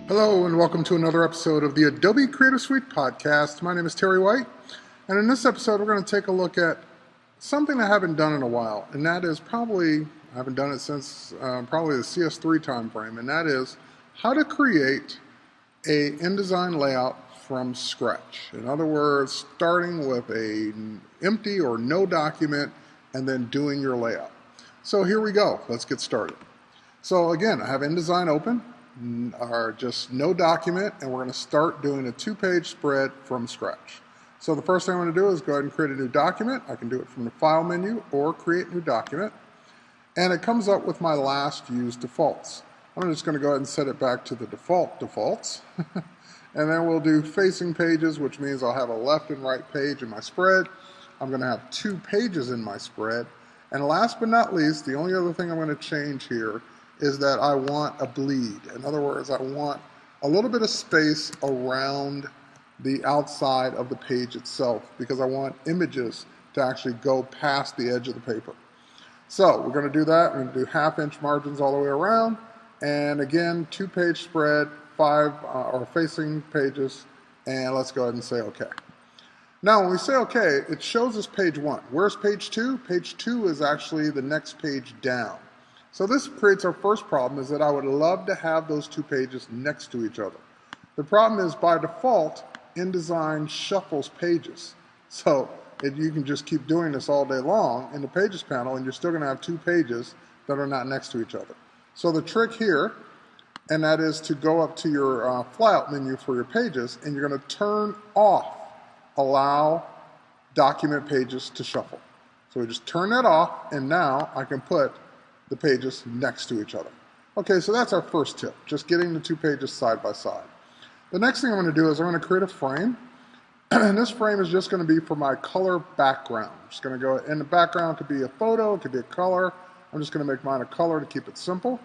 Hello and welcome to another episode of the Adobe Creative Suite podcast. My name is Terry White, and in this episode we're going to take a look at something I haven't done in a while, and that is I haven't done it since probably the CS3 time frame, and that is how to create a InDesign layout from scratch. In other words, starting with an empty or no document and then doing your layout. So here we go. Let's get started. So again, I have InDesign open, or just no document, and we're going to start doing a two-page spread from scratch. So the first thing I'm going to do is go ahead and create a new document. I can do it from the File menu or Create New Document, and it comes up with my last used defaults. I'm just going to go ahead and set it back to the defaults, and then we'll do facing pages, which means I'll have a left and right page in my spread. I'm going to have 2 pages in my spread, and last but not least, the only other thing I'm going to change here is that I want a bleed. In other words, I want a little bit of space around the outside of the page itself because I want images to actually go past the edge of the paper. So we're going to do that. We're going to do 1/2-inch margins all the way around, and again, 2-page spread, 5 or facing pages, and let's go ahead and say OK. Now when we say OK, it shows us page 1. Where's page 2? Page 2 is actually the next page down. So this creates our first problem, is that I would love to have those 2 pages next to each other. The problem is, by default, InDesign shuffles pages. So you can just keep doing this all day long in the Pages panel, and you're still going to have 2 pages that are not next to each other. So the trick here, and that is to go up to your flyout menu for your pages, and you're going to turn off Allow Document Pages to Shuffle. So we just turn that off, and now I can put the pages next to each other. Okay, so that's our first tip, just getting the 2 pages side by side. The next thing I'm going to do is I'm going to create a frame, and this frame is just going to be for my color background. I'm just going to go, and the background could be a photo, it could be a color. I'm just going to make mine a color to keep it simple.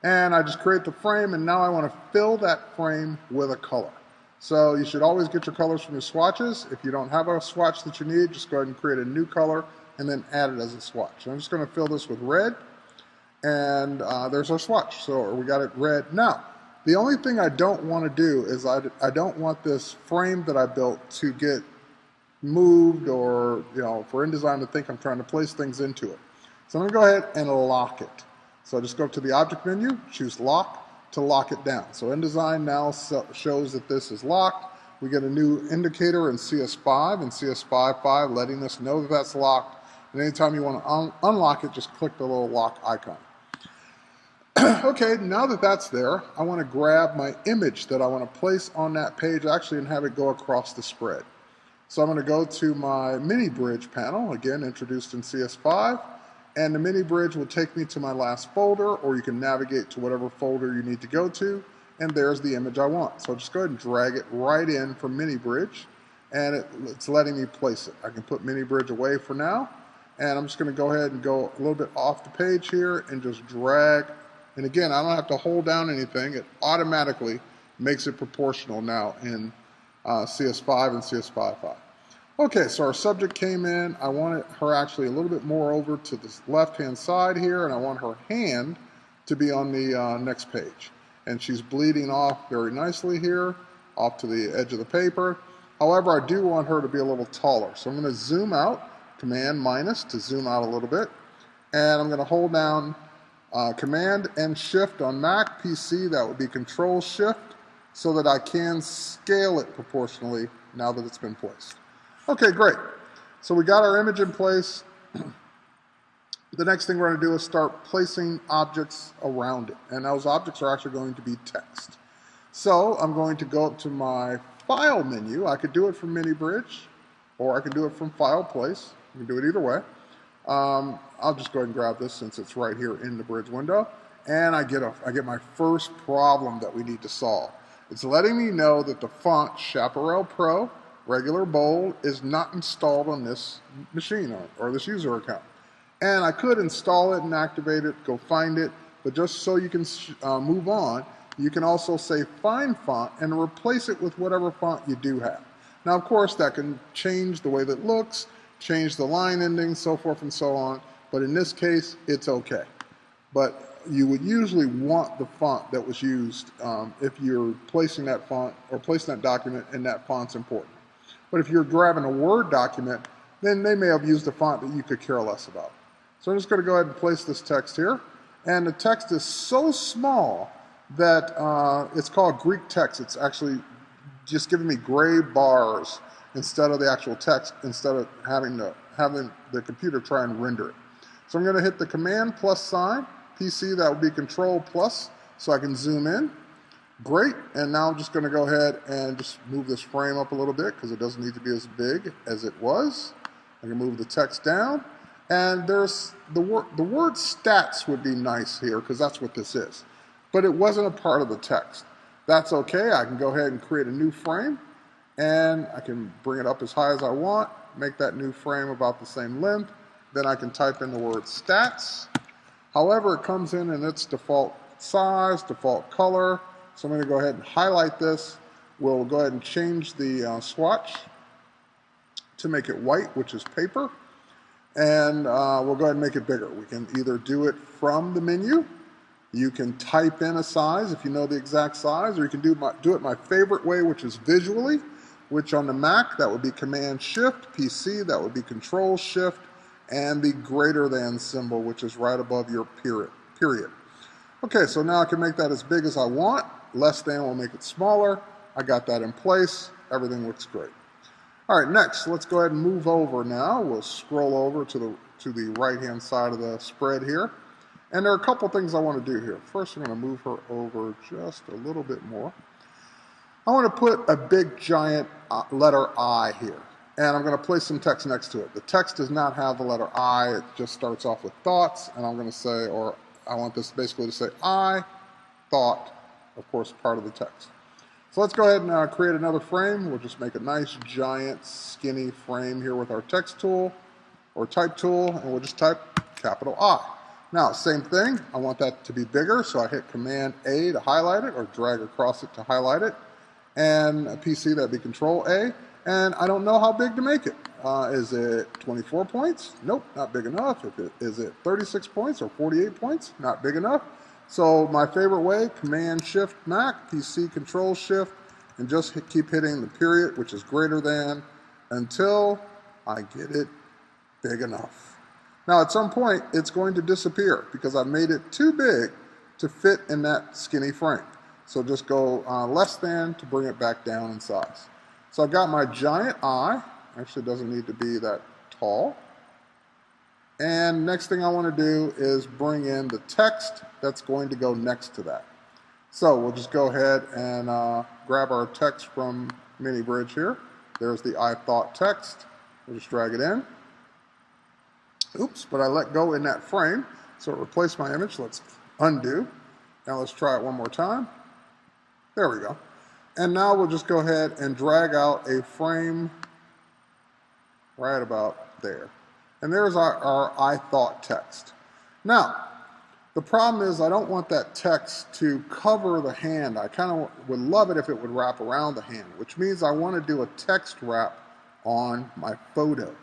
And I just create the frame, and now I want to fill that frame with a color. So you should always get your colors from your swatches. If you don't have a swatch that you need, just go ahead and create a new color and then add it as a swatch. So I'm just going to fill this with red, and there's our swatch. So we got it red. Now, the only thing I don't want to do is I don't want this frame that I built to get moved, or for InDesign to think I'm trying to place things into it. So I'm going to go ahead and lock it. So just go to the Object menu, choose Lock to lock it down. So InDesign now shows that this is locked. We get a new indicator in CS5 and CS5.5 letting us know that that's locked. And anytime you want to unlock it, just click the little lock icon. Okay, now that that's there, I want to grab my image that I want to place on that page actually and have it go across the spread. So I'm going to go to my mini bridge panel, again introduced in CS5, and the mini bridge will take me to my last folder, or you can navigate to whatever folder you need to go to, and there's the image I want. So just go ahead and drag it right in from mini bridge, and it's letting me place it. I can put mini bridge away for now. And I'm just going to go ahead and go a little bit off the page here and just drag. And again, I don't have to hold down anything. It automatically makes it proportional now in CS5 and CS5.5. Okay, so our subject came in. I wanted her actually a little bit more over to the left-hand side here, and I want her hand to be on the next page. And she's bleeding off very nicely here, off to the edge of the paper. However, I do want her to be a little taller. So I'm going to zoom out. Command minus to zoom out a little bit, and I'm going to hold down Command and Shift on Mac. PC, that would be Control Shift, so that I can scale it proportionally now that it's been placed. Okay, great. So we got our image in place. The next thing we're going to do is start placing objects around it, and those objects are actually going to be text. So I'm going to go up to my File menu. I could do it from Mini Bridge, or I can do it from File Place. You can do it either way. I'll just go ahead and grab this since it's right here in the bridge window. And I get my first problem that we need to solve. It's letting me know that the font Chaparral Pro, regular bold, is not installed on this machine or this user account. And I could install it and activate it, go find it, but just so you can move on, you can also say Find Font and replace it with whatever font you do have. Now, of course, that can change the way that it looks, change the line endings, so forth and so on, but in this case, it's okay. but you would usually want the font that was used if you're placing that font or placing that document and that font's important. But if you're grabbing a Word document, then they may have used a font that you could care less about. So I'm just going to go ahead and place this text here. And the text is so small that it's called Greek text. It's actually just giving me gray bars instead of the actual text, instead of having the computer try and render it. So I'm going to hit the Command plus sign. PC, that would be Control plus, so I can zoom in. Great, and now I'm just going to go ahead and just move this frame up a little bit because it doesn't need to be as big as it was. I can move the text down, and there's the word stats would be nice here because that's what this is. But it wasn't a part of the text. That's okay. I can go ahead and create a new frame, and I can bring it up as high as I want, make that new frame about the same length. Then I can type in the word stats. However, it comes in its default size, default color. So I'm going to go ahead and highlight this. We'll go ahead and change the swatch to make it white, which is paper. And we'll go ahead and make it bigger. We can either do it from the menu. You can type in a size if you know the exact size, or you can do it my favorite way, which is visually, which on the Mac, that would be Command-Shift. PC, that would be Control-Shift, and the greater than symbol, which is right above your period. Okay, so now I can make that as big as I want. Less than will make it smaller. I got that in place. Everything looks great. All right, next, let's go ahead and move over now. We'll scroll over to the right-hand side of the spread here. And there are a couple things I want to do here. First, I'm going to move her over just a little bit more. I want to put a big, giant letter I here. And I'm going to place some text next to it. The text does not have the letter I. It just starts off with thoughts. And I'm going to say, or I want this basically to say, I thought, of course, part of the text. So let's go ahead and create another frame. We'll just make a nice, giant, skinny frame here with our text tool or type tool. And we'll just type capital I. Now, same thing. I want that to be bigger. So I hit Command-A to highlight it or drag across it to highlight it. And a PC, that'd be Control-A. And I don't know how big to make it. Is it 24 points? Nope, not big enough. Is it 36 points or 48 points? Not big enough. So my favorite way, Command-Shift Mac, PC Control-Shift, and just keep hitting the period, which is greater than, until I get it big enough. Now at some point, it's going to disappear because I made it too big to fit in that skinny frame. So just go less than to bring it back down in size. So I've got my giant I. Actually, it doesn't need to be that tall. And next thing I want to do is bring in the text that's going to go next to that. So we'll just go ahead and grab our text from Mini Bridge here. There's the I thought text. We'll just drag it in. Oops, but I let go in that frame, so it replaced my image. Let's undo. Now let's try it one more time. There we go. And now we'll just go ahead and drag out a frame right about there. And there's our I thought text. Now, the problem is I don't want that text to cover the hand. I kind of would love it if it would wrap around the hand, which means I want to do a text wrap on my photo.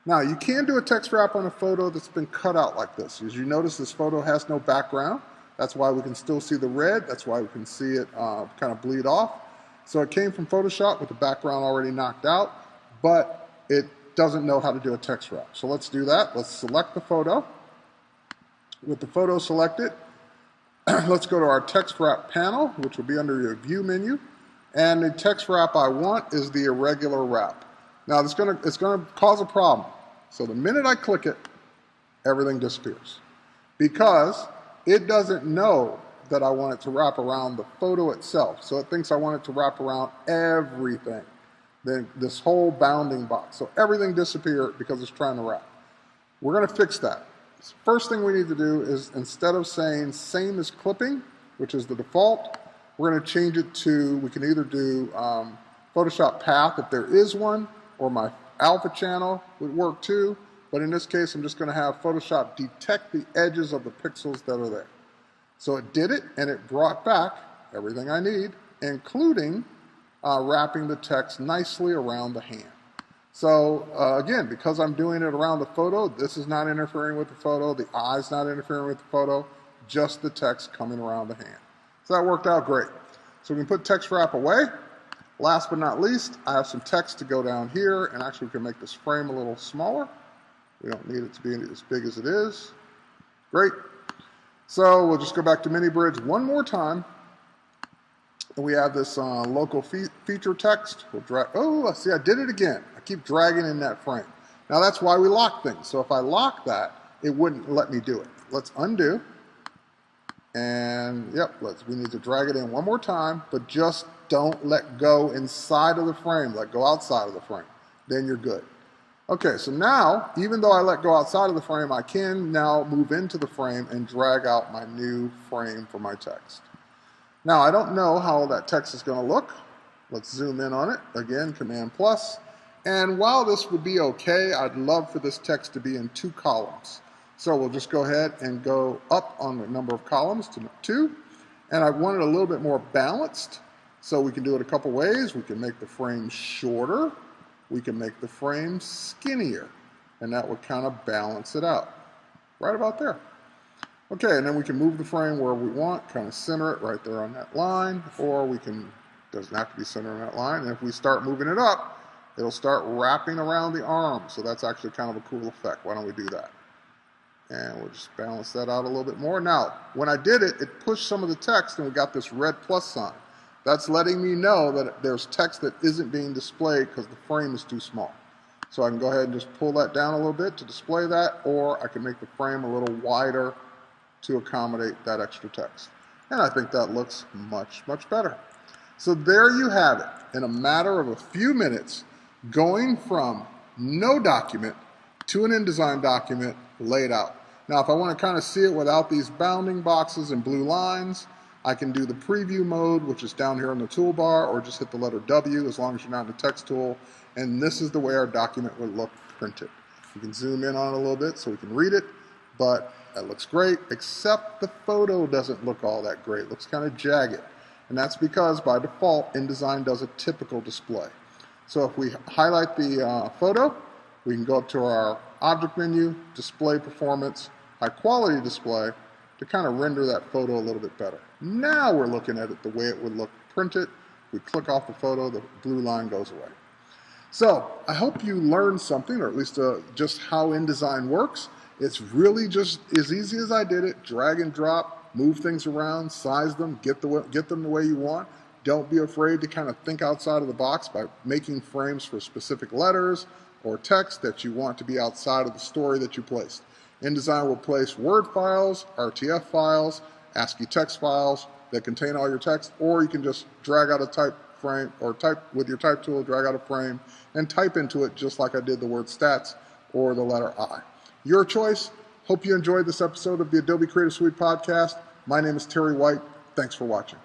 Now, you can do a text wrap on a photo that's been cut out like this. As you notice, this photo has no background. That's why we can still see the red. That's why we can see it kind of bleed off. So it came from Photoshop with the background already knocked out, but it doesn't know how to do a text wrap. So let's do that. Let's select the photo. With the photo selected, let's go to our text wrap panel, which will be under your view menu. And the text wrap I want is the irregular wrap. Now it's going to cause a problem. So the minute I click it, everything disappears. Because it doesn't know that I want it to wrap around the photo itself. So it thinks I want it to wrap around everything. Then this whole bounding box. So everything disappeared because it's trying to wrap. We're going to fix that. First thing we need to do is, instead of saying same as clipping, which is the default, we're going to change it to, we can either do Photoshop path if there is one, or my alpha channel would work too. But in this case, I'm just going to have Photoshop detect the edges of the pixels that are there. So it did it, and it brought back everything I need, including wrapping the text nicely around the hand. So again, because I'm doing it around the photo, this is not interfering with the photo, the eye's not interfering with the photo, just the text coming around the hand. So that worked out great. So we can put text wrap away. Last but not least, I have some text to go down here, and actually we can make this frame a little smaller. We don't need it to be as big as it is. Great. So we'll just go back to Mini Bridge one more time. We have this local feature text. We'll drag. Oh, see, I did it again. I keep dragging in that frame. Now that's why we lock things. So if I lock that, it wouldn't let me do it. Let's undo. And yep, we need to drag it in one more time, but just don't let go inside of the frame. Let go outside of the frame. Then you're good. Okay, so now, even though I let go outside of the frame, I can now move into the frame and drag out my new frame for my text. Now, I don't know how that text is going to look. Let's zoom in on it. Again, Command plus. And while this would be okay, I'd love for this text to be in 2 columns. So we'll just go ahead and go up on the number of columns to 2. And I want it a little bit more balanced. So we can do it a couple ways. We can make the frame shorter. We can make the frame skinnier. And that would kind of balance it out. Right about there. Okay, and then we can move the frame where we want, kind of center it right there on that line, or we can, doesn't have to be centered on that line, and if we start moving it up, it'll start wrapping around the arm, so that's actually kind of a cool effect. Why don't we do that? And we'll just balance that out a little bit more. Now, when I did it, it pushed some of the text, and we got this red plus sign. That's letting me know that there's text that isn't being displayed because the frame is too small. So I can go ahead and just pull that down a little bit to display that, or I can make the frame a little wider to accommodate that extra text. And I think that looks much, much better. So there you have it, in a matter of a few minutes, going from no document to an InDesign document laid out. Now, if I want to kind of see it without these bounding boxes and blue lines, I can do the preview mode, which is down here on the toolbar, or just hit the letter W as long as you're not in the text tool. And this is the way our document would look printed. You can zoom in on it a little bit so we can read it, but that looks great, except the photo doesn't look all that great. It looks kind of jagged. And that's because by default, InDesign does a typical display. So if we highlight the photo, we can go up to our object menu, display performance, high quality display, to kind of render that photo a little bit better. Now we're looking at it the way it would look printed. We click off the photo, the blue line goes away. So I hope you learned something, or at least just how InDesign works. It's really just as easy as I did it. Drag and drop, move things around, size them, get them the way you want. Don't be afraid to kind of think outside of the box by making frames for specific letters or text that you want to be outside of the story that you placed. InDesign will place Word files, RTF files, ASCII text files that contain all your text, or you can just drag out a type frame, or type with your type tool, drag out a frame, and type into it just like I did the word stats or the letter I. Your choice. Hope you enjoyed this episode of the Adobe Creative Suite podcast. My name is Terry White. Thanks for watching.